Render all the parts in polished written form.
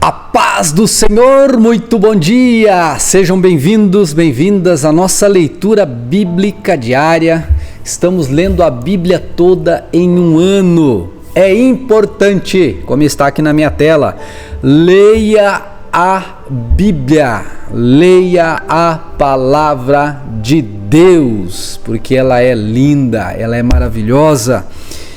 A paz do Senhor, muito bom dia! Sejam bem-vindos, bem-vindas à nossa leitura bíblica diária. Estamos lendo a Bíblia toda em um ano. É importante, como está aqui na minha tela, leia a Bíblia, leia a palavra de Deus, porque ela é linda, ela é maravilhosa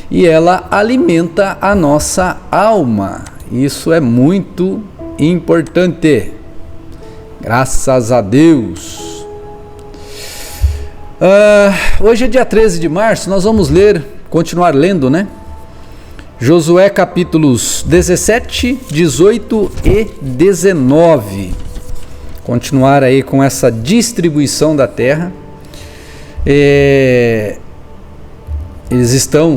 e ela alimenta a nossa alma. Isso é muito importante. Graças a Deus. Hoje é dia 13 de março, nós vamos continuar lendo, né? Josué capítulos 17, 18 e 19. Continuar aí com essa distribuição da terra. Eles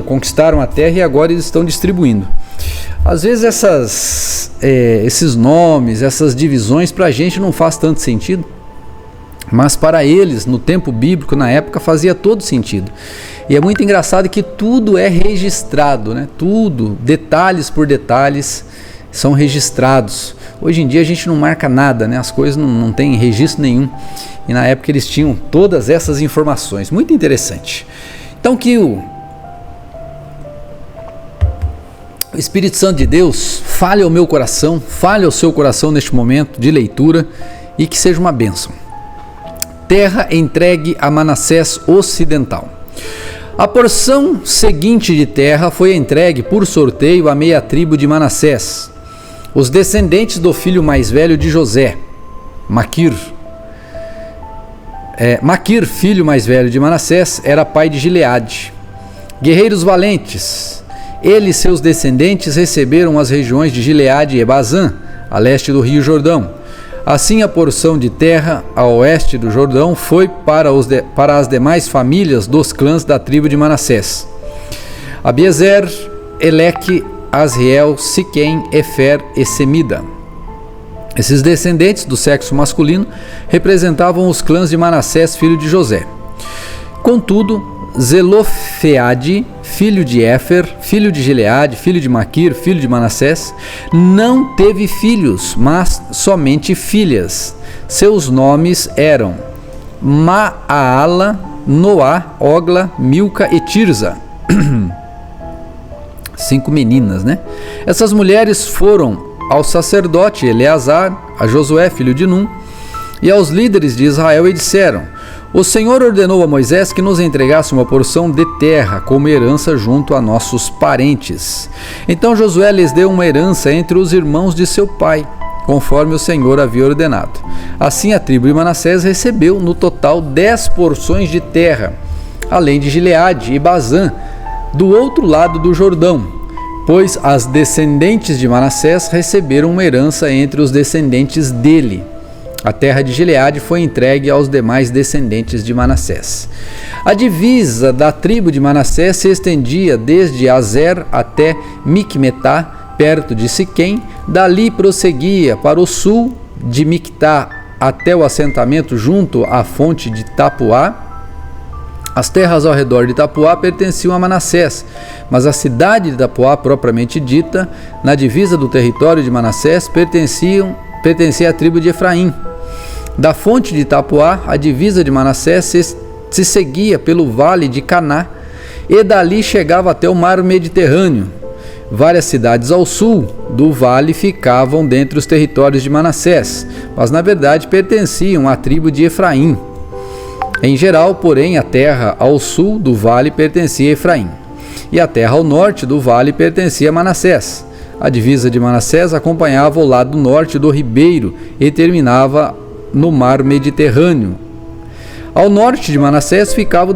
conquistaram a terra e agora eles estão distribuindo. Às vezes esses nomes, essas divisões para a gente não faz tanto sentido, mas para eles, no tempo bíblico, na época, fazia todo sentido. E é muito engraçado que tudo é registrado, né? Tudo, detalhes por detalhes, são registrados. Hoje em dia a gente não marca nada, né? As coisas não tem registro nenhum. E na época eles tinham todas essas informações. Muito interessante. Então que o Espírito Santo de Deus fale ao meu coração, fale ao seu coração neste momento de leitura e que seja uma bênção. Terra entregue a Manassés ocidental. A porção seguinte de terra foi entregue por sorteio à meia tribo de Manassés, os descendentes do filho mais velho de José, Maquir. Maquir, filho mais velho de Manassés, era pai de Gileade. Guerreiros valentes, ele e seus descendentes receberam as regiões de Gileade e Bazã, a leste do rio Jordão. Assim, a porção de terra a oeste do Jordão foi para as demais famílias dos clãs da tribo de Manassés: Abiezer, Eleque, Asriel, Siquém, Efer e Semida. Esses descendentes do sexo masculino representavam os clãs de Manassés, filho de José. Contudo, Zelofeade, filho de Éfer, filho de Gileade, filho de Maquir, filho de Manassés, não teve filhos, mas somente filhas. Seus nomes eram Maaala, Noá, Ogla, Milca e Tirza. 5 meninas, né? Essas mulheres foram ao sacerdote Eleazar, a Josué, filho de Num, e aos líderes de Israel e disseram: o Senhor ordenou a Moisés que nos entregasse uma porção de terra como herança junto a nossos parentes. Então Josué lhes deu uma herança entre os irmãos de seu pai, conforme o Senhor havia ordenado. Assim a tribo de Manassés recebeu no total 10 porções de terra, além de Gileade e Bazã, do outro lado do Jordão, pois as descendentes de Manassés receberam uma herança entre os descendentes dele. A terra de Gileade foi entregue aos demais descendentes de Manassés. A divisa da tribo de Manassés se estendia desde Azer até Micmetá, perto de Siquém. Dali prosseguia para o sul de Mictá até o assentamento junto à fonte de Tapuá. As terras ao redor de Tapuá pertenciam a Manassés, mas a cidade de Tapuá, propriamente dita, na divisa do território de Manassés, pertencia à tribo de Efraim. Da fonte de Tapuá, a divisa de Manassés se seguia pelo vale de Caná e dali chegava até o mar Mediterrâneo. Várias cidades ao sul do vale ficavam dentre os territórios de Manassés, mas na verdade pertenciam à tribo de Efraim. Em geral, porém, a terra ao sul do vale pertencia a Efraim, e a terra ao norte do vale pertencia a Manassés. A divisa de Manassés acompanhava o lado norte do ribeiro e terminava no mar Mediterrâneo. Ao norte de Manassés ficava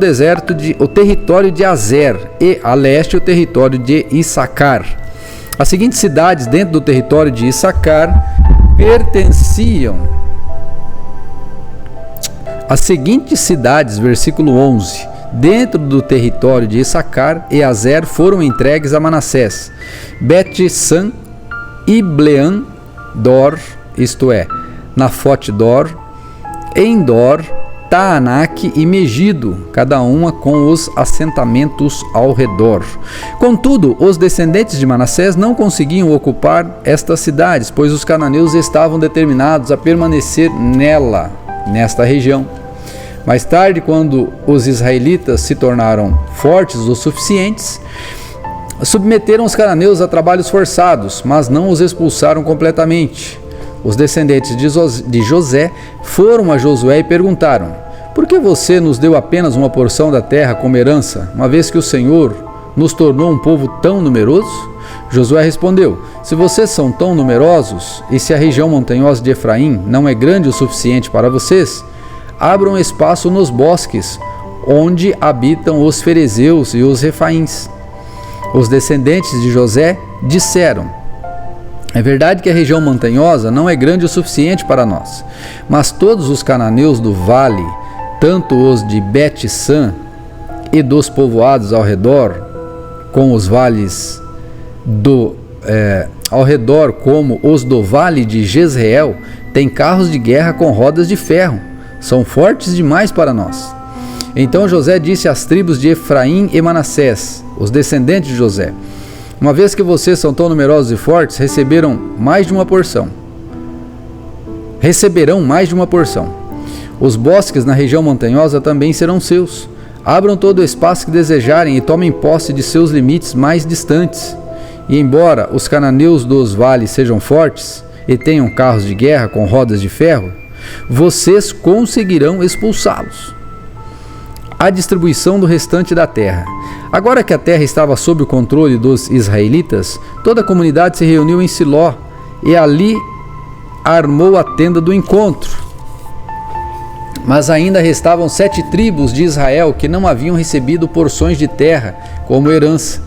o território de Azer e a leste o território de Issacar. As seguintes cidades dentro do território de Issacar pertenciam. As seguintes cidades, versículo 11, dentro do território de Issacar e Azer foram entregues a Manassés: Bet-San, Ibleam, Dor, isto é, Nafote Dor, Endor, Taanac e Megido, cada uma com os assentamentos ao redor. Contudo, os descendentes de Manassés não conseguiam ocupar estas cidades, pois os cananeus estavam determinados a permanecer nesta região. Mais tarde, quando os israelitas se tornaram fortes o suficientes, submeteram os cananeus a trabalhos forçados, mas não os expulsaram completamente. Os descendentes de José foram a Josué e perguntaram: por que você nos deu apenas uma porção da terra como herança, uma vez que o Senhor nos tornou um povo tão numeroso? Josué respondeu: se vocês são tão numerosos, e se a região montanhosa de Efraim não é grande o suficiente para vocês, abram espaço nos bosques, onde habitam os ferezeus e os refaíns. Os descendentes de José disseram: é verdade que a região montanhosa não é grande o suficiente para nós, mas todos os cananeus do vale, tanto os de Bet-San e dos povoados ao redor, com os vales ao redor, como os do vale de Jezreel, têm carros de guerra com rodas de ferro. São fortes demais para nós. Então José disse às tribos de Efraim e Manassés, os descendentes de José: uma vez que vocês são tão numerosos e fortes, receberão mais de uma porção. Os bosques na região montanhosa também serão seus. Abram todo o espaço que desejarem e tomem posse de seus limites mais distantes. E embora os cananeus dos vales sejam fortes e tenham carros de guerra com rodas de ferro, vocês conseguirão expulsá-los. A distribuição do restante da terra. Agora que a terra estava sob o controle dos israelitas, toda a comunidade se reuniu em Siló e ali armou a tenda do encontro. Mas ainda restavam 7 tribos de Israel que não haviam recebido porções de terra como herança.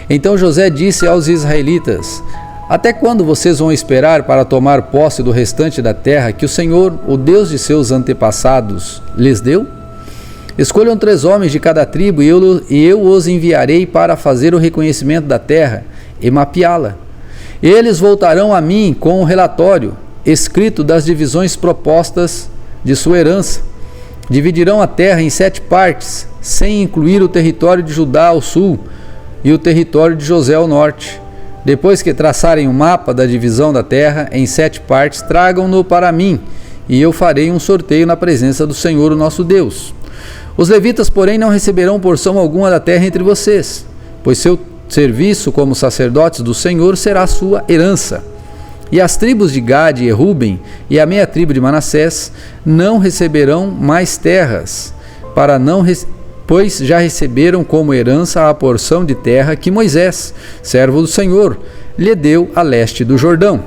Então José disse aos israelitas: até quando vocês vão esperar para tomar posse do restante da terra que o Senhor, o Deus de seus antepassados, lhes deu? Escolham 3 homens de cada tribo e eu os enviarei para fazer o reconhecimento da terra e mapeá-la. Eles voltarão a mim com um relatório escrito das divisões propostas de sua herança. Dividirão a terra em 7 partes, sem incluir o território de Judá ao sul e o território de José ao norte. Depois que traçarem o mapa da divisão da terra em 7 partes, tragam-no para mim, e eu farei um sorteio na presença do Senhor, o nosso Deus. Os levitas, porém, não receberão porção alguma da terra entre vocês, pois seu serviço como sacerdotes do Senhor será sua herança. E as tribos de Gade e Ruben e a meia tribo de Manassés não receberão mais terras, pois já receberam como herança a porção de terra que Moisés, servo do Senhor, lhe deu a leste do Jordão.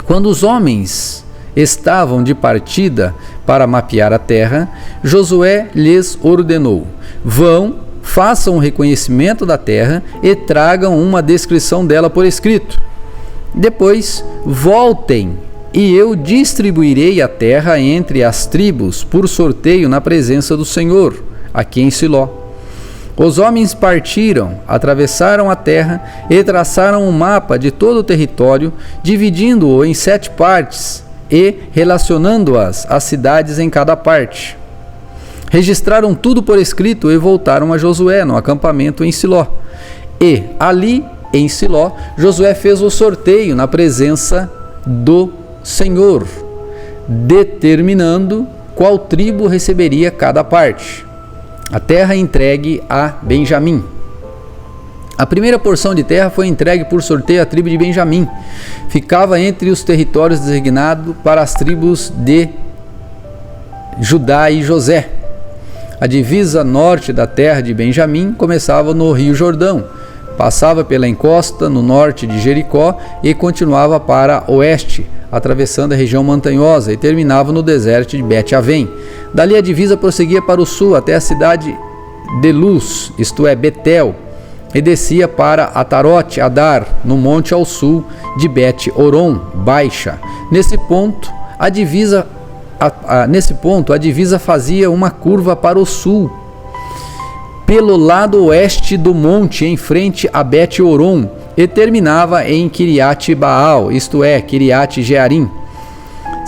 Quando os homens estavam de partida para mapear a terra, Josué lhes ordenou: vão, façam um reconhecimento da terra e tragam uma descrição dela por escrito. Depois voltem e eu distribuirei a terra entre as tribos por sorteio na presença do Senhor, aqui em Siló. Os homens partiram, atravessaram a terra e traçaram um mapa de todo o território, dividindo-o em 7 partes e relacionando-as às cidades em cada parte. Registraram tudo por escrito e voltaram a Josué no acampamento em Siló. E ali em Siló, Josué fez o sorteio na presença do Senhor, determinando qual tribo receberia cada parte. A terra entregue a Benjamim. A primeira porção de terra foi entregue por sorteio à tribo de Benjamim. Ficava entre os territórios designados para as tribos de Judá e José. A divisa norte da terra de Benjamim começava no Rio Jordão, passava pela encosta no norte de Jericó e continuava para oeste, atravessando a região montanhosa, e terminava no deserto de Bet-Avém. Dali a divisa prosseguia para o sul até a cidade de Luz, isto é, Betel, e descia para Atarote Adar, no monte ao sul de Bet-Oron, Baixa. Nesse ponto, a divisa fazia uma curva para o sul, pelo lado oeste do monte, em frente a Bet-Oron, e terminava em Kiriat Baal, isto é, Kiriat Jearim.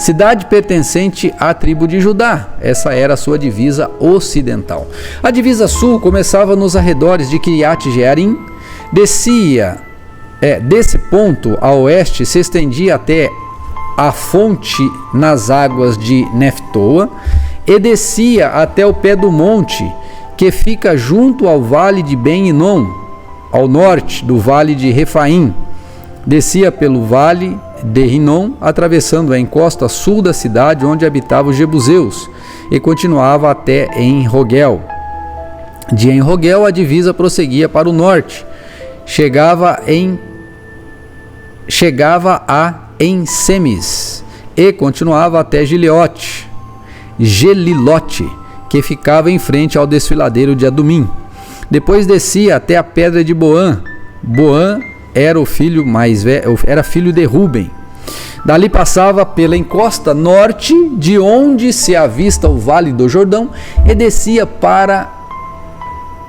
cidade pertencente à tribo de Judá. Essa era a sua divisa ocidental. A divisa sul começava nos arredores de Kiriat Jearim, desse ponto a oeste se estendia até a fonte nas águas de Neftoa e descia até o pé do monte que fica junto ao vale de Ben-Hinom, ao norte do vale de Refaim. Descia pelo vale de Hinom, atravessando a encosta sul da cidade onde habitavam os jebuseus, e continuava até En-Rogel. De En-Rogel a divisa prosseguia para o norte, chegava a En-Semis e continuava até Gelilote, que ficava em frente ao desfiladeiro de Adumim. Depois descia até a pedra de Boã. Boã era o filho mais velho, era filho de Ruben. Dali passava pela encosta norte, de onde se avista o vale do Jordão, e descia para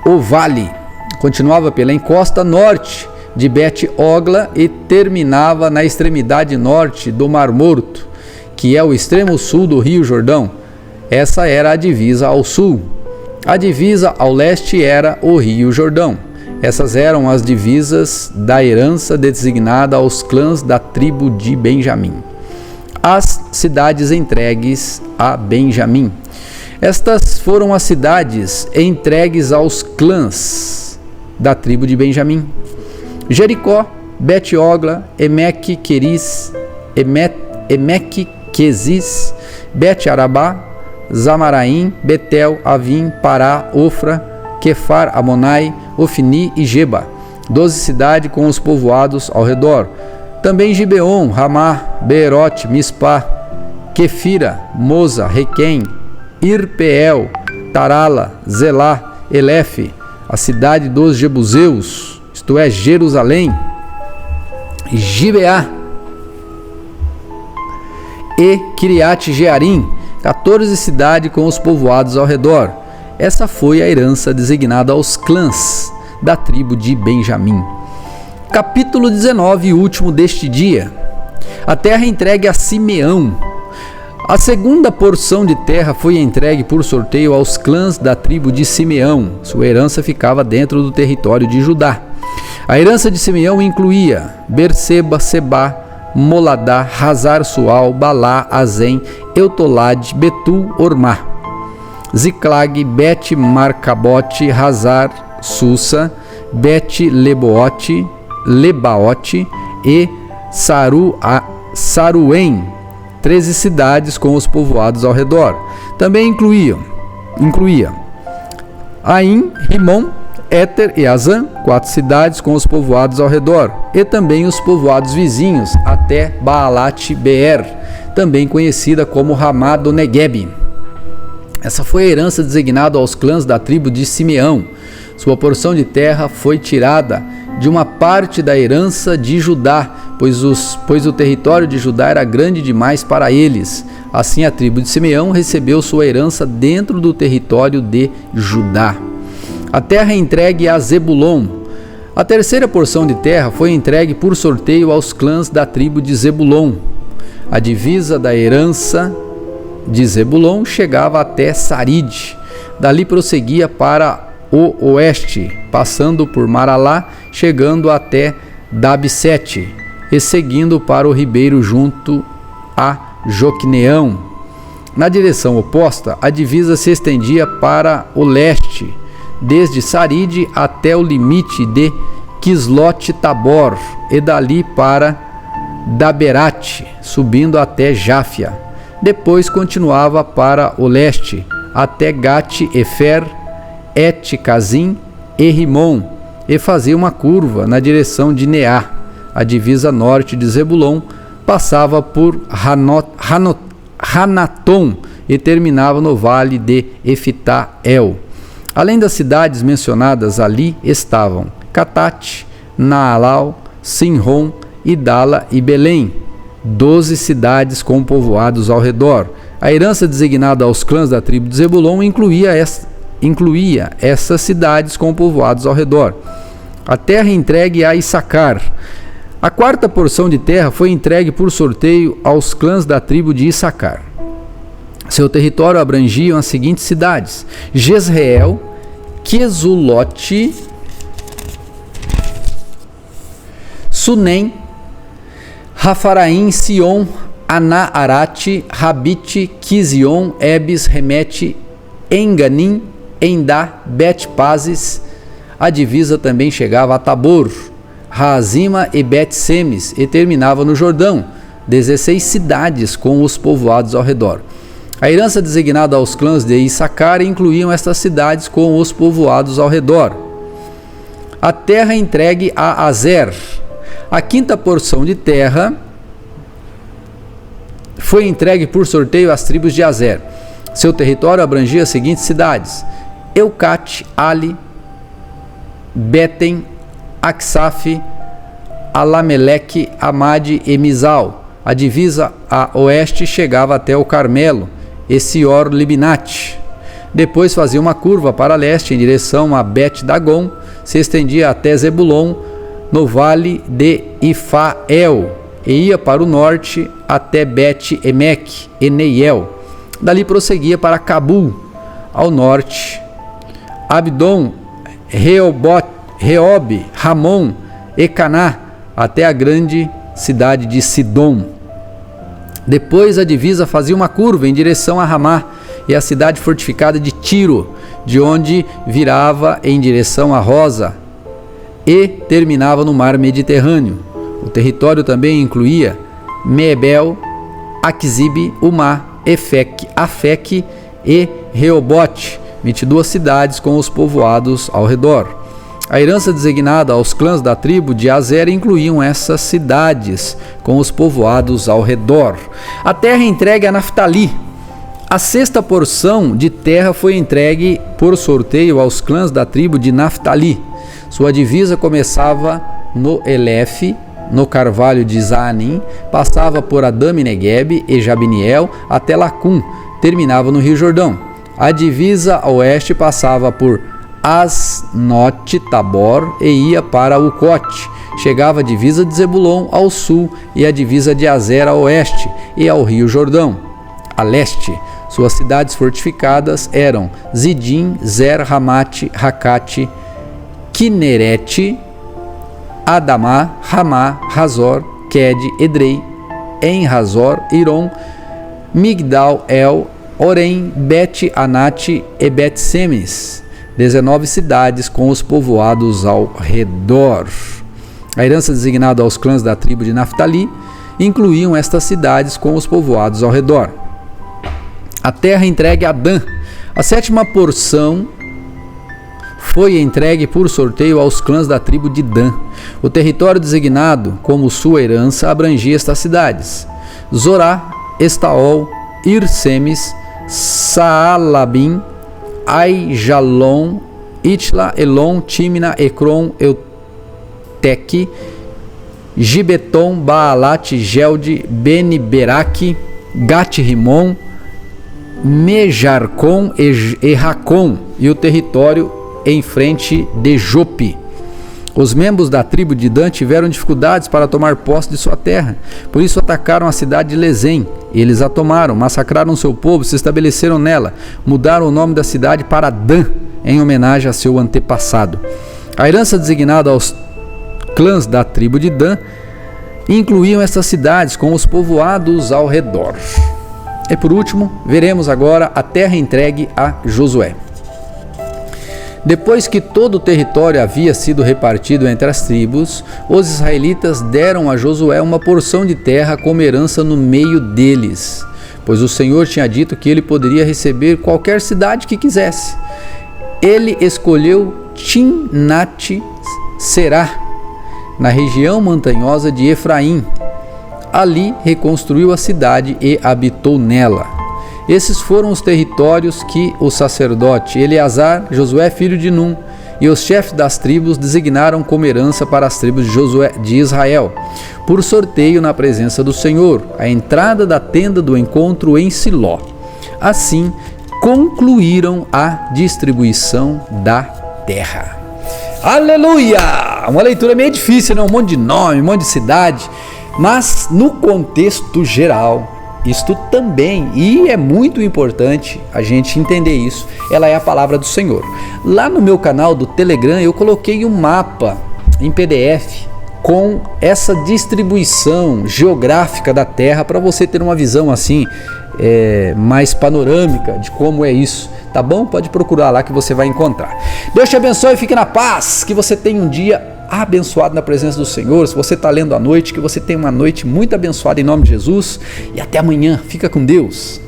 o vale. Continuava pela encosta norte de Bet-Ogla e terminava na extremidade norte do Mar Morto, que é o extremo sul do Rio Jordão. Essa era a divisa ao sul. A divisa ao leste era o Rio Jordão. Essas eram as divisas da herança designada aos clãs da tribo de Benjamim. As cidades entregues a Benjamim. Estas foram as cidades entregues aos clãs da tribo de Benjamim: Jericó, Bet-Ogla, Emek-Queziz, Bet-Arabá, Zamaraim, Betel, Avim, Pará, Ofra, Quefar, Amonai, Ofni e Geba, 12 cidades com os povoados ao redor. Também Gibeon, Ramá, Beerote, Mispá, Quefira, Moza, Requém, Irpeel, Tarala, Zelá, Elefe, a cidade dos jebuseus, isto é, Jerusalém, Gibeá e Kiriat Jearim, 14 cidades com os povoados ao redor. Essa foi a herança designada aos clãs da tribo de Benjamim. Capítulo 19, último deste dia. A terra entregue a Simeão. A segunda porção de terra foi entregue por sorteio aos clãs da tribo de Simeão. Sua herança ficava dentro do território de Judá. A herança de Simeão incluía Berseba, Sebá, Moladá, Hazar-Sual, Balá, Azem, Eutolade, Betul, Ormá, Ziclag, Bet-Marcabote, Hazar, Susa, Bet-Lebaote e Saruém, 13 cidades com os povoados ao redor. Também incluía Aim, Rimon, Éter e Azã, 4 cidades com os povoados ao redor, e também os povoados vizinhos até Baalat-Beer, também conhecida como Ramá do Negueb. Essa foi a herança designada aos clãs da tribo de Simeão. Sua porção de terra foi tirada de uma parte da herança de Judá, pois o território de Judá era grande demais para eles. Assim, a tribo de Simeão recebeu sua herança dentro do território de Judá. A terra entregue a Zebulon. A terceira porção de terra foi entregue por sorteio aos clãs da tribo de Zebulon. A divisa da herança de Zebulon chegava até Sarid. Dali prosseguia para o oeste, passando por Maralá, chegando até Dabsete e seguindo para o ribeiro junto a Joqueneão. Na direção oposta, a divisa se estendia para o leste, desde Sarid até o limite de Quislot-Tabor e dali para Daberat, subindo até Jáfia. Depois continuava para o leste até Gat-Efer, Et-Cazim e Rimon, e fazia uma curva na direção de Neá. A divisa norte de Zebulon passava por Hanatom e terminava no vale de Efitael. Além das cidades mencionadas ali estavam Catate, Naalau, Sinron, Idala e Belém, 12 cidades com povoados ao redor. A herança designada aos clãs da tribo de Zebulon incluía essas cidades com povoados ao redor. A terra entregue a Issacar. A quarta porção de terra foi entregue por sorteio aos clãs da tribo de Issacar. Seu território abrangia as seguintes cidades: Jezreel, Quesulote, Sunem, Rafaraim, Sion, Ana-Arate, Rabite, Quizion, Ebes, Remete, Enganim, Endá, Bet-Pazes. A divisa também chegava a Tabor, Razima e Bet-Semes e terminava no Jordão, 16 cidades com os povoados ao redor. A herança designada aos clãs de Issacar incluíam estas cidades com os povoados ao redor. A terra entregue a Azer. A quinta porção de terra foi entregue por sorteio às tribos de Azer. Seu território abrangia as seguintes cidades: Eucate, Ali, Betem, Aksaf, Alameleque, Amade e Mizal. A divisa a oeste chegava até o Carmelo e Sior-Libinate. Depois fazia uma curva para leste em direção a Bet-Dagon, se estendia até Zebulon, no vale de Ifael, e ia para o norte até Bet-Emek e Neiel. Dali prosseguia para Cabul, ao norte, Abdon, Reob, Ramon e Caná, até a grande cidade de Sidom. Depois a divisa fazia uma curva em direção a Ramá e a cidade fortificada de Tiro, de onde virava em direção a Rosa e terminava no mar Mediterrâneo. O território também incluía Mebel, Aquzibe, Umá, Afec e Reobote, 22 cidades com os povoados ao redor. A herança designada aos clãs da tribo de Azer incluíam essas cidades com os povoados ao redor. A terra entregue a Naftali. A sexta porção de terra foi entregue por sorteio aos clãs da tribo de Naftali. Sua divisa começava no Elef, no carvalho de Zaanim, passava por Adame Negueb e Jabiniel até Lacum, terminava no Rio Jordão. A divisa a oeste passava por Asnote Tabor e ia para Ucote. Chegava a divisa de Zebulon ao sul e a divisa de Azer a oeste e ao Rio Jordão a leste. Suas cidades fortificadas eram Zidim, Zer, Ramate, Racate, Kinerete, Adamá, Ramá, Razor, Qued, Edrei, En-Razor, Iron, Migdal, El, Orem, Bet-Anate e Bet-Semes. 19 cidades com os povoados ao redor. A herança designada aos clãs da tribo de Naftali incluíam estas cidades com os povoados ao redor. A terra entregue a Dan. A sétima porção foi entregue por sorteio aos clãs da tribo de Dan. O território designado como sua herança abrangia estas cidades: Zorá, Estaol, Irsemes, Saalabim, Aijalon, Itla, Elon, Timna, Ecrom, Eutec, Gibeton, Baalat, Gelde, Beni-Beraque, Gat-Rimon, Mejarcom e Racom, e o território em frente de Jope. Os membros da tribo de Dan tiveram dificuldades para tomar posse de sua terra, por isso atacaram a cidade de Lezem. Eles a tomaram, massacraram seu povo, se estabeleceram nela, mudaram o nome da cidade para Dan, em homenagem a seu antepassado. A herança designada aos clãs da tribo de Dan incluíam estas cidades com os povoados ao redor. E por último, veremos agora a terra entregue a Josué. Depois que todo o território havia sido repartido entre as tribos, os israelitas deram a Josué uma porção de terra como herança no meio deles, pois o Senhor tinha dito que ele poderia receber qualquer cidade que quisesse. Ele escolheu Timnat-Será, na região montanhosa de Efraim. Ali reconstruiu a cidade e habitou nela. Esses foram os territórios que o sacerdote Eleazar, Josué filho de Num, e os chefes das tribos designaram como herança para as tribos de Israel, por sorteio na presença do Senhor, a entrada da tenda do encontro em Siló. Assim, concluíram a distribuição da terra. Aleluia! Uma leitura meio difícil, né? Um monte de nome, um monte de cidade, mas no contexto geral, isto também, e é muito importante a gente entender isso, ela é a palavra do Senhor. Lá no meu canal do Telegram eu coloquei um mapa em PDF com essa distribuição geográfica da Terra para você ter uma visão assim mais panorâmica de como é isso, tá bom? Pode procurar lá que você vai encontrar. Deus te abençoe e fique na paz, que você tenha um dia abençoado na presença do Senhor. Se você está lendo à noite, que você tenha uma noite muito abençoada em nome de Jesus, e até amanhã. Fica com Deus.